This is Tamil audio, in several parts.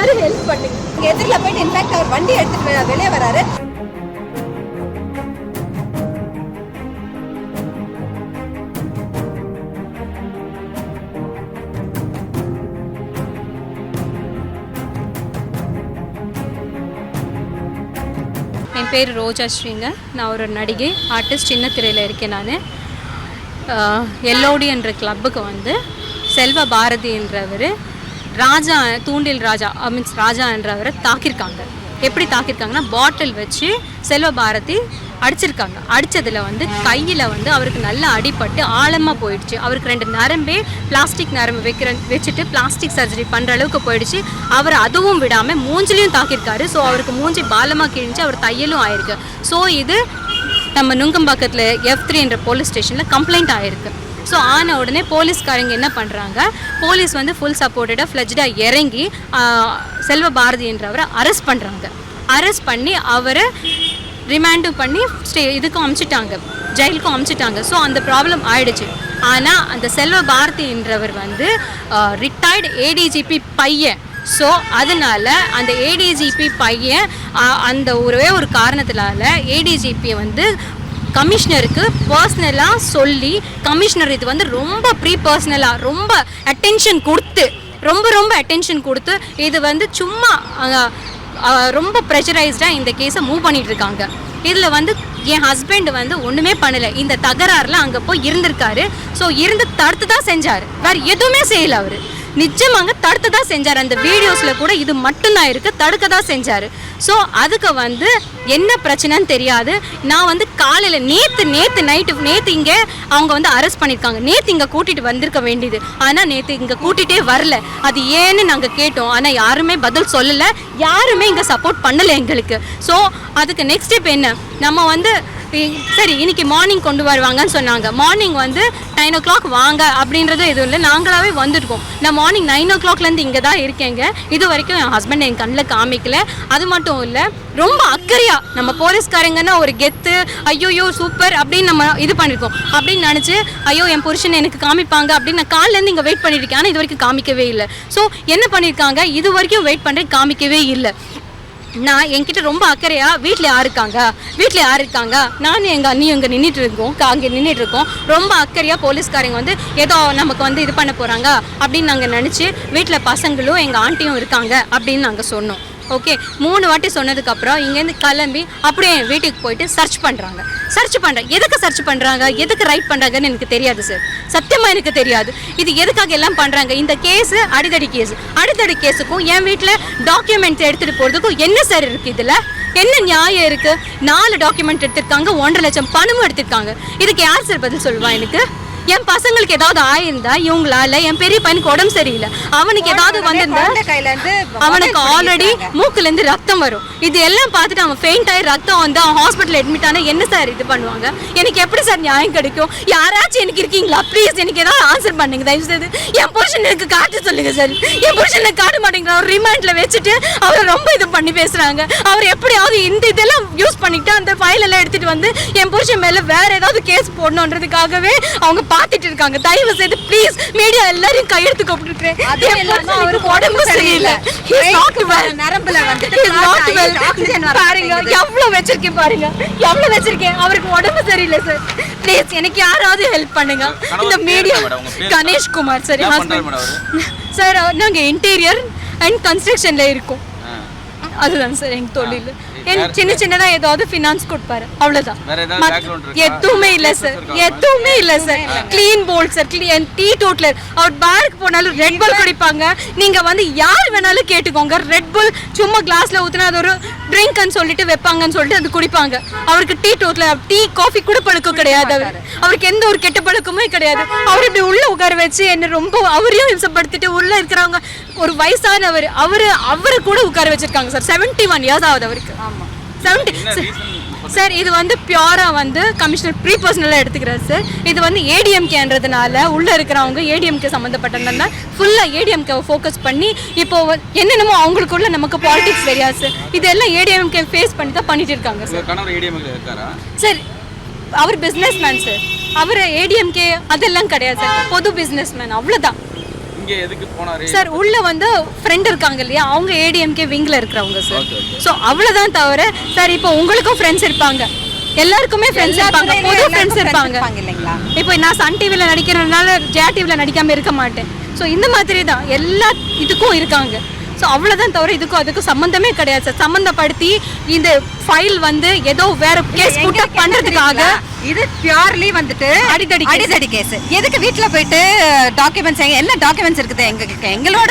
யாரும் ஹெல்ப் பண்ணுங்க. எதிரில் போயிட்டு இன்ஃபேக்ட் அவர் வண்டி எடுத்துட்டு வெளியே வராரு. என் பேர் ரோஜா ஸ்ரீங்க. நான் ஒரு நடிகை, ஆர்டிஸ்ட், சின்ன திரையில் இருக்கேன். நான் எல்ஓடி என்ற கிளப்புக்கு வந்து செல்வ பாரதி என்றவர் ராஜா, தூண்டில் ராஜா மீன்ஸ் ராஜா என்றவரை தாக்கியிருக்காங்க. எப்படி தாக்கியிருக்காங்கன்னா, பாட்டில் வச்சு செல்வ பாரதி அடிச்சிருக்காங்க. அடித்ததில் வந்து கையில் வந்து அவருக்கு நல்லா அடிபட்டு ஆழமாக போயிடுச்சு. அவருக்கு 2 நரம்பே பிளாஸ்டிக் நரம்பு வச்சுட்டு பிளாஸ்டிக் சர்ஜரி பண்ணுற அளவுக்கு போயிடுச்சு. அவர் அதுவும் விடாமல் மூஞ்சிலையும் தாக்கியிருக்காரு. ஸோ அவருக்கு மூஞ்சி பாலமாக கிழிஞ்சு அவர் தையலும் ஆயிருக்கு. ஸோ இது நம்ம நுங்கம்பாக்கத்தில் F3 என்ற போலீஸ் ஸ்டேஷனில் கம்ப்ளைண்ட் ஆகிருக்கு. ஸோ ஆன உடனே போலீஸ்காரங்க என்ன பண்ணுறாங்க, போலீஸ் வந்து ஃபுல் சப்போர்ட்டடாக ஃப்ளெஜ்டாக இறங்கி செல்வ பாரதி என்றவரை அரெஸ்ட் பண்ணுறாங்க. அரெஸ்ட் பண்ணி அவரை ரிமாண்டும் பண்ணி இதுக்கும் அமுச்சிட்டாங்க, ஜெயிலுக்கும் அமுச்சிட்டாங்க. ஸோ அந்த ப்ராப்ளம் ஆயிடுச்சு. ஆனால் அந்த செல்வ பாரதி என்றவர் வந்து ரிட்டையர்டு ஏடிஜிபி பையன். ஸோ அதனால் அந்த ஏடிஜிபி பையன் அந்த ஒரே ஒரு காரணத்தினால ஏடிஜிபியை வந்து கமிஷனருக்கு பர்சனலாக சொல்லி, கமிஷனர் இது வந்து ரொம்ப பர்சனலாக ரொம்ப அட்டென்ஷன் கொடுத்து இது வந்து சும்மா ரொம்ப ப்ரெஷரைஸ்டாக இந்த கேஸை மூவ் பண்ணிகிட்ருக்காங்க. இதில் வந்து என் ஹஸ்பண்ட் வந்து ஒன்றுமே பண்ணலை. இந்த தகராறில் அங்கே போய் இருந்திருக்காரு. ஸோ இருந்து தடுத்து தான் செஞ்சார், வேறு எதுவுமே செய்யலை. அவர் நிச்சயமாக தடுத்து தான் செஞ்சார். அந்த வீடியோஸில் கூட இது மட்டும்தான் இருக்குது, தடுக்க தான் செஞ்சார். ஸோ அதுக்கு வந்து என்ன பிரச்சனைன்னு தெரியாது. நான் வந்து காலையில் நேற்று இங்கே அவங்க வந்து அரெஸ்ட் பண்ணியிருக்காங்க. நேற்று இங்கே கூட்டிகிட்டு வந்திருக்க வேண்டியது, ஆனால் நேற்று இங்கே கூட்டிகிட்டே வரல. அது ஏன்னு நாங்கள் கேட்டோம், ஆனால் யாருமே பதில் சொல்லலை, யாருமே இங்கே சப்போர்ட் பண்ணலை எங்களுக்கு. ஸோ அதுக்கு நெக்ஸ்ட் ஸ்டெப் என்ன, நம்ம வந்து சரி இன்னைக்கு மார்னிங் கொண்டு வருவாங்கன்னு சொன்னாங்க. மார்னிங் வந்து 9 o'clock வாங்க அப்படின்றது எதுவும் இல்லை, நாங்களாவே வந்துருக்கோம். நான் மார்னிங் 9 o'clockலேருந்து இங்கே தான் இருக்கேங்க. இது வரைக்கும் என் ஹஸ்பண்ட் என் கண்ணில் காமிக்கல. அது மட்டும் இல்லை, ரொம்ப அக்கறையாக நம்ம போலீஸ்காரங்கன்னா ஒரு கெத்து, ஐயோயோ சூப்பர் அப்படின்னு நம்ம இது பண்ணியிருக்கோம். அப்படின்னு நினச்சி ஐயோ என் புருஷன் எனக்கு காமிப்பாங்க அப்படின்னு நான் காலிலேருந்து இங்கே வெயிட் பண்ணியிருக்கேன். ஆனால் இது வரைக்கும் காமிக்கவே இல்லை. ஸோ என்ன பண்ணியிருக்காங்க, இது வரைக்கும் வெயிட் பண்ணுறேன், காமிக்கவே இல்லை. நான் என்கிட்ட ரொம்ப அக்கறையாக வீட்டில் யார் இருக்காங்க நானும் எங்கள் அண்ணியும் இங்கே நின்றுட்டுருக்கோம். ரொம்ப அக்கறையாக போலீஸ்காரங்க வந்து ஏதோ நமக்கு வந்து இது பண்ண போகிறாங்க அப்படின்னு நாங்கள் நினச்சி வீட்டில் பசங்களும் எங்கள் ஆண்டியும் இருக்காங்க அப்படின்னு நாங்கள் சொன்னோம். ஓகே, 3 வாட்டி சொன்னதுக்கப்புறம் இங்கேருந்து கிளம்பி அப்படியே என் வீட்டுக்கு போயிட்டு சர்ச் பண்ணுறாங்க. எதுக்கு சர்ச் பண்ணுறாங்க, எதுக்கு ரைட் பண்ணுறாங்கன்னு எனக்கு தெரியாது சார், சத்தியமாக எனக்கு தெரியாது. இது எதுக்காக எல்லாம் பண்ணுறாங்க. இந்த கேஸு அடிதடி கேஸுக்கும் என் வீட்டில் டாக்குமெண்ட்ஸ் எடுத்துகிட்டு போகிறதுக்கும் என்ன சார் இருக்குது, இதில் என்ன நியாயம் இருக்குது? 4 டாக்குமெண்ட் எடுத்திருக்காங்க, 1.5 லட்சம் பணமும் எடுத்திருக்காங்க. இதுக்கு யார் சார் பதில் சொல்லுவா? எனக்கு என் பசங்களுக்கு ஏதாவது ஆயிருந்தா இவங்களால, என் பெரிய பையனுக்கு உடம்பு சரியில்லை, அவனுக்கு ஏதாவது வந்திருந்தா அவனுக்கு ஆல்ரெடி மூக்குலேருந்து ரத்தம் வரும். இது எல்லாம் பார்த்துட்டு அவன் ஃபெயிண்ட் ஆகி ரத்தம் வந்து அவன் ஹாஸ்பிட்டல் அட்மிட் ஆனால் என்ன சார் இது பண்ணுவாங்க? எனக்கு எப்படி சார் நியாயம் கிடைக்கும்? யாராச்சும் எனக்கு இருக்கீங்களா? ப்ளீஸ் எனக்கு ஏதாவது ஆன்சர் பண்ணுங்க தயவு செய்து. என் புருஷன் எனக்கு காட்ட சொல்லுங்க சார். என் புருஷனை காட்ட மாட்டேங்கிற ஒரு ரிமாண்டில் வச்சுட்டு அவரை ரொம்ப இது பண்ணி பேசுகிறாங்க. அவர் எப்படியாவது இதெல்லாம் யூஸ் பண்ணிட்டு அந்த ஃபைல் எல்லாம் எடுத்துகிட்டு வந்து என் புருஷன் மேலே வேற ஏதாவது கேஸ் போடணுன்றதுக்காகவே அவங்க பார்த்துட்டு இருக்காங்க. தயவு செய்து ப்ளீஸ் மீடியா எல்லாரையும் கையெழுத்து கூப்பிட்டுருக்கேன். அவருக்கு உடம்பு சரியில்லை, நரம்புல வந்து பாருங்க எவ்வளவு வச்சிருக்கேன், அவருக்கு உடம்பு சரியில்லை சார். ப்ளீஸ் எனக்கு யாராவது ஹெல்ப் பண்ணுங்க. இந்த media Ganesh Kumar sir sir, நாங்க இன்டீரியர் அண்ட் கன்ஸ்ட்ரக்ஷன்ல இருக்கோம். அதுதான் சார் எங்க தொழில். சின்னதா ஏதாவது ஃபினான்ஸ் கொடுப்பாரு, அவ்வளவுதான். எதுவுமே இல்ல sir, clean bowled sir, teetotaller. அவர் பாருக்கு போனாலும் ரெட் புல் குடிப்பாங்க. நீங்க வந்து யார் வேணாலும் கேட்டுக்கோங்க, ரெட் புல் சும்மா கிளாஸ்ல ஊத்துனா அது ஒரு ட்ரிங்க்னு சொல்லிட்டு வைப்பாங்கன்னு சொல்லிட்டு அது குடிப்பாங்க. அவருக்கு டீ டோட்டலர், டீ காஃபி கூட பழக்கம் கிடையாது. அவருக்கு எந்த ஒரு கெட்ட பழக்கமே கிடையாது. அவர் இப்படி உள்ள உட்கார வச்சு என்ன ரொம்ப அவரையும் இம்சப்படுத்திட்டு உள்ள இருக்கிறவங்க ஒரு வயசானவர் அவரை கூட உட்கார வச்சிருக்காங்க சார். 71 இயர்ஸ் ஆகுது அவருக்கு. சார் இது வந்து பியூரா வந்து கமிஷனர் பர்சனலாக எடுத்துக்கிறார் சார். இது வந்து ஏடிஎம்கேன்றதுனால உள்ள இருக்கிறவங்க ஏடிஎம்கே சம்மந்தப்பட்டதுனால ஃபுல்லாக ஏடிஎம்கே ஃபோக்கஸ் பண்ணி இப்போ என்னென்னமோ அவங்களுக்குள்ள நமக்கு பாலிடிக்ஸ் தெரியாது சார். இதெல்லாம் ஏடிஎம்கே ஃபேஸ் பண்ணி தான் பண்ணிட்டு இருக்காங்க சார். சார் அவர் பிஸ்னஸ் மேன் சார், அவர் ஏடிஎம்கே அதெல்லாம் கிடையாது சார், பொது பிஸ்னஸ் மேன், அவ்வளோதான். இங்க எதுக்கு போனாரு சார் உள்ள வந்து ஃப்ரெண்ட் இருக்காங்க இல்லையா, அவங்க ஏடிஎம்கே விங்ல இருக்கிறவங்க சார். ஸோ அவ்வளோதான் தவிர சார் இப்போ உங்களுக்கும் ஃப்ரெண்ட்ஸ் இருப்பாங்க, எல்லாருக்குமே ஃப்ரெண்ட்ஸ் இருப்பாங்க, புது ஃப்ரெண்ட்ஸ் இருப்பாங்க இல்லைங்களா? இப்போ நான் சன் டிவியில் நடிக்கிறதுனால ஜெயா டிவியில் நடிக்காமல் இருக்க மாட்டேன். ஸோ இந்த மாதிரி தான் எல்லா இதுக்கும் இருக்காங்க. ஸோ அவ்வளோதான் தவிர இதுக்கும் அதுக்கும் சம்மந்தமே கிடையாது சார். சம்மந்தப்படுத்தி இந்த ஃபைல் வந்து ஏதோ வேற கேஸ் புட்டப் பண்ணுறதுக்காக இது பியூர்லி வந்துட்டு அடிதடி கேஸ். எதுக்கு வீட்டில் போயிட்டு டாக்குமெண்ட்ஸ் என்ன டாக்குமெண்ட்ஸ் இருக்குது? எங்களோட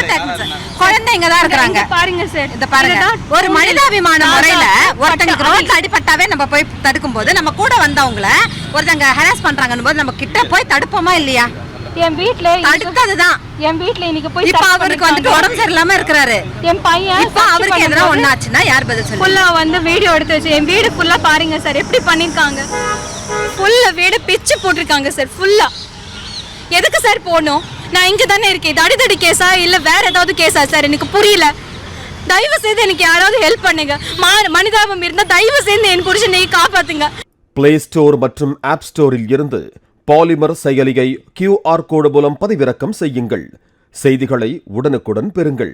குழந்தைங்க தான் இருக்கிறாங்க. பாருங்க சார், இந்த பாருங்க, ஒரு மனிதாபிமான முறையில ஒருத்தங்களுக்கு ரோட்ல அடிபட்டாவே நம்ம போய் தடுக்கும் போது, நம்ம கூட வந்தவங்கள ஒருத்தங்க ஹராஸ் பண்றாங்கன்னு போது நம்ம கிட்ட போய் தடுப்போமா இல்லையா? என் வீட்ல அடுத்ததுதான் என் வீட்ல இன்னைக்கு போய் இப்ப அவருக்கு வந்துட்டு உடம்பு சரியில்லாம இருக்கிறாரு. என் பையன் இப்ப அவருக்கு எதனா ஒண்ணாச்சுன்னா யார் பதில் சொல்லுங்க? ஃபுல்லா வந்து வீடியோ எடுத்து வச்சு என் வீடு ஃபுல்லா பாருங்க சார் எப்படி பண்ணிருக்காங்க. ஃபுல்லா வீடு பிச்சு போட்டிருக்காங்க சார் ஃபுல்லா. எதுக்கு சார் போகணும்? நான் இங்க தானே இருக்கேன். இது அடிதடி கேஸா இல்ல வேற ஏதாவது கேஸா சார்? எனக்கு புரியல. தயவு செய்து எனக்கு யாராவது ஹெல்ப் பண்ணுங்க. மனிதாபம் இருந்தா தயவு செய்து என் புருஷனை காப்பாத்துங்க. பிளே ஸ்டோர் மற்றும் ஆப் ஸ்டோரில் இருந்து பாலிமர் செயலியை QR கோடு மூலம் பதிவிறக்கம் செய்யுங்கள். செய்திகளை உடனுக்குடன் பெறுங்கள்.